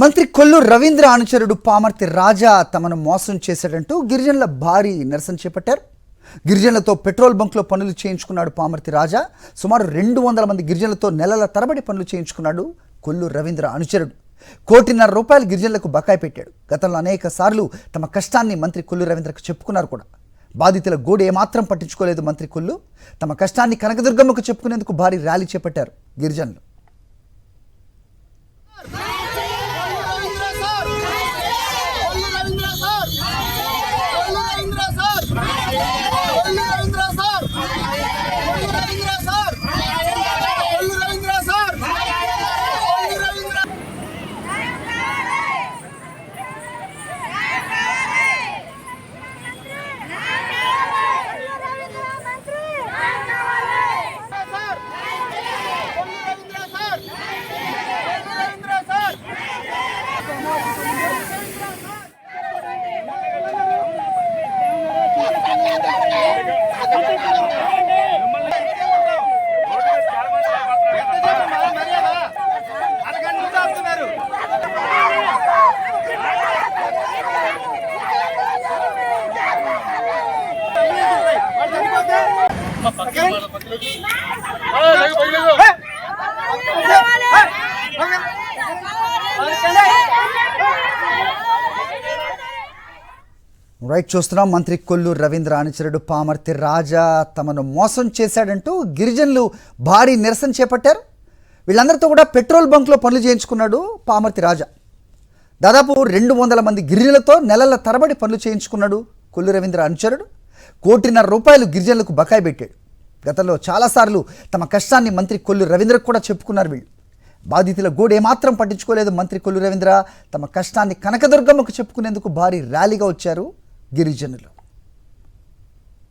మంత్రి కొల్లు రవీంద్ర అనుచరుడు పామర్తి రాజా తమను మోసం చేశాడంటూ గిరిజనుల భారీ నిరసన చేపట్టారు. గిరిజనులతో పెట్రోల్ బంక్లో పనులు చేయించుకున్నాడు పామర్తి రాజా. సుమారు 200 మంది గిరిజనులతో నెలల తరబడి పనులు చేయించుకున్నాడు కొల్లు రవీంద్ర అనుచరుడు. ₹1.5 కోటి గిరిజనులకు బకాయి పెట్టాడు. గతంలో అనేక సార్లు తమ కష్టాన్ని మంత్రి కొల్లు రవీంద్రకు చెప్పుకున్నారు కూడా. బాధితుల గోడు ఏమాత్రం పట్టించుకోలేదు మంత్రి కొల్లు. తమ కష్టాన్ని కనకదుర్గమ్మకు చెప్పుకునేందుకు భారీ ర్యాలీ చేపట్టారు గిరిజనులు. రైట్, చూస్తున్నాం. మంత్రి కొల్లు రవీంద్ర అనుచరుడు పామర్తి రాజా తమను మోసం చేశాడంటూ గిరిజనులు భారీ నిరసన చేపట్టారు. వీళ్ళందరితో కూడా పెట్రోల్ బంక్లో పనులు చేయించుకున్నాడు పామర్తి రాజా. దాదాపు 200 మంది గిరిజనులతో నెలల తరబడి పనులు చేయించుకున్నాడు కొల్లు రవీంద్ర అనుచరుడు. ₹1.5 కోటి గిరిజనులకు బకాయి పెట్టాడు. గతంలో చాలాసార్లు తమ కష్టాన్ని మంత్రి కొల్లు రవీంద్రకు కూడా చెప్పుకున్నారు వీళ్ళు. బాధితుల గోడు ఏమాత్రం పట్టించుకోలేదు మంత్రి కొల్లు రవీంద్ర. తమ కష్టాన్ని కనకదుర్గమ్మకు చెప్పుకునేందుకు భారీ ర్యాలీగా వచ్చారు గిరిజనులు.